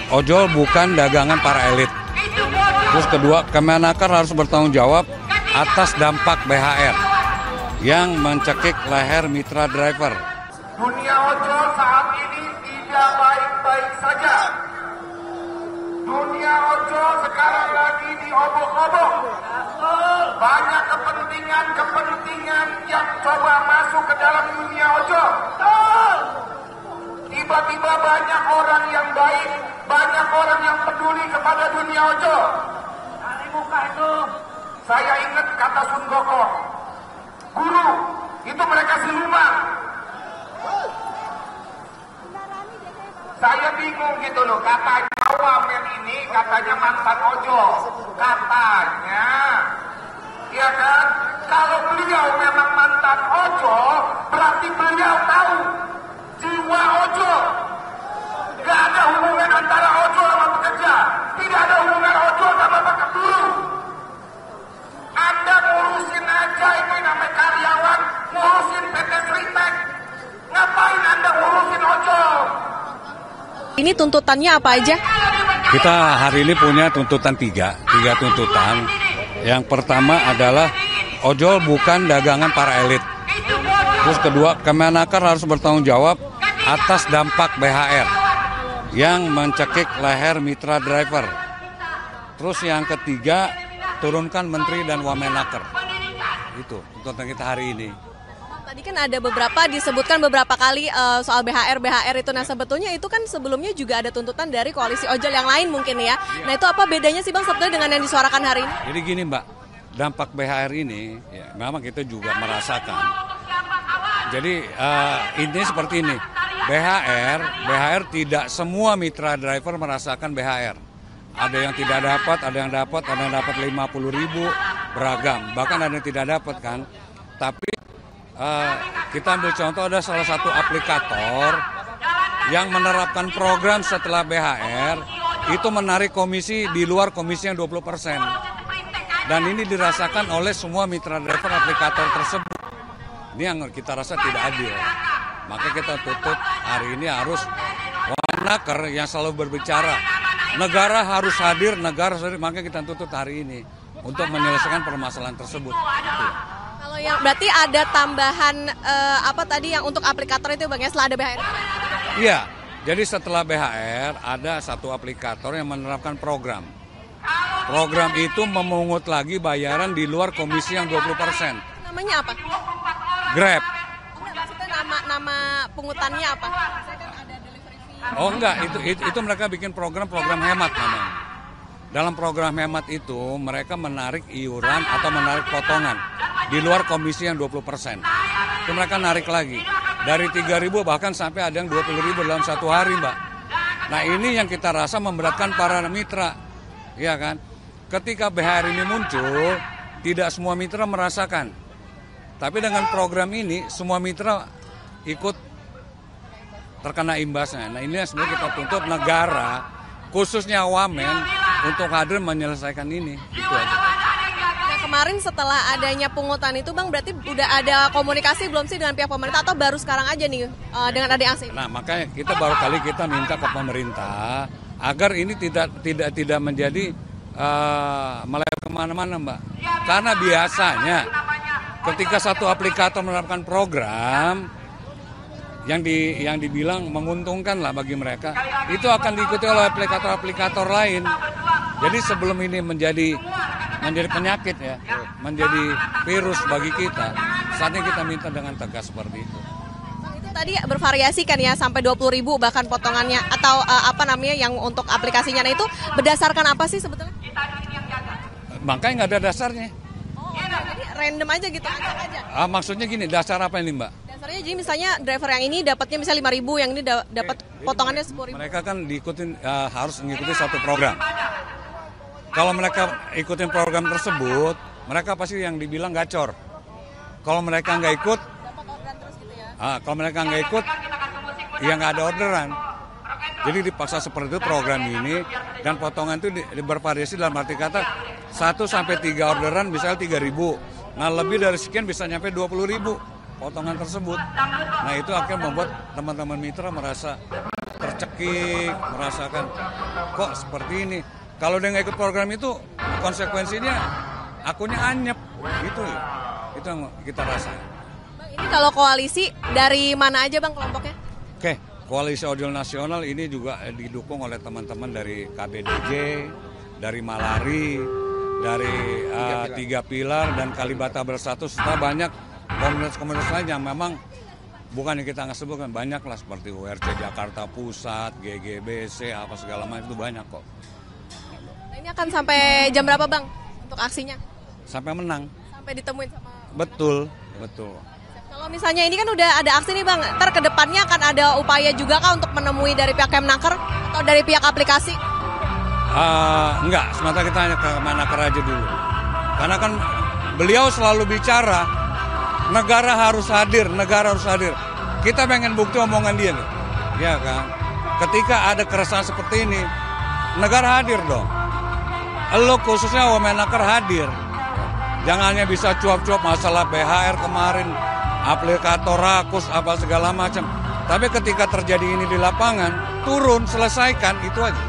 ojol bukan dagangan para elit. Terus kedua, Kemenaker harus bertanggung jawab atas dampak BHR yang mencekik leher mitra driver. Dunia ojol saat ini tidak baik-baik saja. Dunia ojol sekarang lagi diobok-obok. Banyak kepentingan yang coba masuk ke dalam dunia ojol. Tiba-tiba banyak orang yang baik, banyak orang yang peduli kepada dunia ojol. Dari muka itu, saya ingat kata Sun Gokong, guru, itu mereka siluman. Saya bingung gitu loh, katanya wamen ini katanya mantan ojol, katanya, ya kan? Kalau beliau memang mantan ojol, berarti beliau tahu jiwa ojol. Gak ada hubungan antara ojol sama pekerja, tidak ada hubungan ojol sama pakai buruh. Anda ngurusin aja ini namanya karyawan, ngurusin PT Freepek, ngapain Anda ngurusin ojol? Ini tuntutannya apa aja? Kita hari ini punya tuntutan tiga tuntutan. Yang pertama adalah ojol bukan dagangan para elit. Terus kedua, Kemenaker harus bertanggung jawab atas dampak BHR yang mencekik leher mitra driver. Terus yang ketiga, turunkan Menteri dan Wamenaker. Itu tuntutan kita hari ini. Tadi kan ada disebutkan beberapa kali soal BHR itu. Nah sebetulnya itu kan sebelumnya juga ada tuntutan dari koalisi ojol yang lain mungkin ya. Nah itu apa bedanya sih Bang sebetulnya dengan yang disuarakan hari ini? Jadi gini Mbak, dampak BHR ini ya memang kita juga merasakan. Jadi intinya seperti ini, BHR tidak semua mitra driver merasakan BHR. Ada yang tidak dapat, ada yang dapat 50.000 beragam. Bahkan ada yang tidak dapat kan. Tapi kita ambil contoh, ada salah satu aplikator yang menerapkan program setelah BHR itu menarik komisi di luar komisi yang 20%. Dan ini dirasakan oleh semua mitra driver aplikator tersebut. Ini yang kita rasa tidak adil. Maka kita tutup hari ini harus Wamenaker yang selalu berbicara. Negara harus hadir, maka kita tutup hari ini untuk menyelesaikan permasalahan tersebut. Kalau yang berarti ada tambahan apa tadi yang untuk aplikator itu Bang ya setelah ada BHR? Iya, jadi setelah BHR ada satu aplikator yang menerapkan program. Program itu memungut lagi bayaran di luar komisi yang 20%. Namanya apa? Grab. Maksudnya nama pungutannya apa? Oh enggak, itu mereka bikin program hemat namanya. Dalam program hemat itu mereka menarik iuran atau menarik potongan di luar komisi yang 20%. Itu mereka narik lagi. Dari 3.000 bahkan sampai ada yang 20.000 dalam satu hari Mbak. Nah ini yang kita rasa memberatkan para mitra. Ya kan? Ketika BHR ini muncul, tidak semua mitra merasakan. Tapi dengan program ini semua mitra ikut terkena imbasnya. Nah ini sebenarnya kita tuntut negara, khususnya Wamen, untuk hadir menyelesaikan ini. Itu aja. Nah, kemarin setelah adanya pungutan itu Bang, berarti udah ada komunikasi belum sih dengan pihak pemerintah atau baru sekarang aja nih dengan ada aksi? Nah makanya baru kali kita minta ke pemerintah agar ini tidak menjadi melebar kemana-mana Mbak. Karena biasanya ketika satu aplikator menerapkan program yang dibilang menguntungkan lah bagi mereka, itu akan diikuti oleh aplikator-aplikator lain. Jadi sebelum ini menjadi penyakit ya, menjadi virus bagi kita, saatnya kita minta dengan tegas seperti itu. Itu tadi bervariasi kan ya sampai 20.000 bahkan potongannya atau apa namanya yang untuk aplikasinya. Nah itu berdasarkan apa sih sebetulnya? Makanya nggak ada dasarnya. Oh, jadi random aja gitu, acak aja. Maksudnya gini, dasar apa ini Mbak? Dasarnya jadi misalnya driver yang ini dapatnya misalnya 5.000, yang ini dapat potongannya 10.000. Mereka kan harus mengikuti satu program. Kalau mereka ikutin program tersebut, mereka pasti yang dibilang gacor. Kalau mereka nggak ikut, dapat orderan terus gitu ya. Kalau mereka nggak ikut, ya nggak ada orderan. Jadi dipaksa seperti itu program ini, dan potongan itu bervariasi dalam arti kata 1 sampai 3 orderan misalnya 3.000. Nah lebih dari sekian bisa nyampe 20.000 potongan tersebut. Nah itu akan membuat teman-teman mitra merasa cekik, merasakan kok seperti ini. Kalau dia nggak ikut program itu, konsekuensinya akunnya anyep, gitu. Itu yang kita rasain. Bang, ini kalau koalisi dari mana aja Bang kelompoknya? Oke, Koalisi Ojol Nasional ini juga didukung oleh teman-teman dari KBDJ, dari Malari, dari Tiga Pilar dan Kalibata Bersatu, serta banyak komunitas-komunitas lain yang memang bukan yang kita nggak sebutkan, banyak lah seperti URC Jakarta Pusat, GGBC, apa segala macam itu banyak kok. Nah, ini akan sampai jam berapa Bang untuk aksinya? Sampai menang. Sampai ditemuin sama... Betul. Kalau misalnya ini kan udah ada aksi nih Bang, ntar ke depannya akan ada upaya juga kah untuk menemui dari pihak Kemnaker atau dari pihak aplikasi? Enggak, sementara kita hanya ke Menaker aja dulu. Karena kan beliau selalu bicara, negara harus hadir. Kita pengen bukti omongan dia nih. Ya kan? Ketika ada keresahan seperti ini, negara hadir dong. Lo khususnya Menaker hadir. Jangan hanya bisa cuap-cuap masalah BHR kemarin, aplikator rakus, apa segala macam. Tapi ketika terjadi ini di lapangan, turun, selesaikan, itu aja.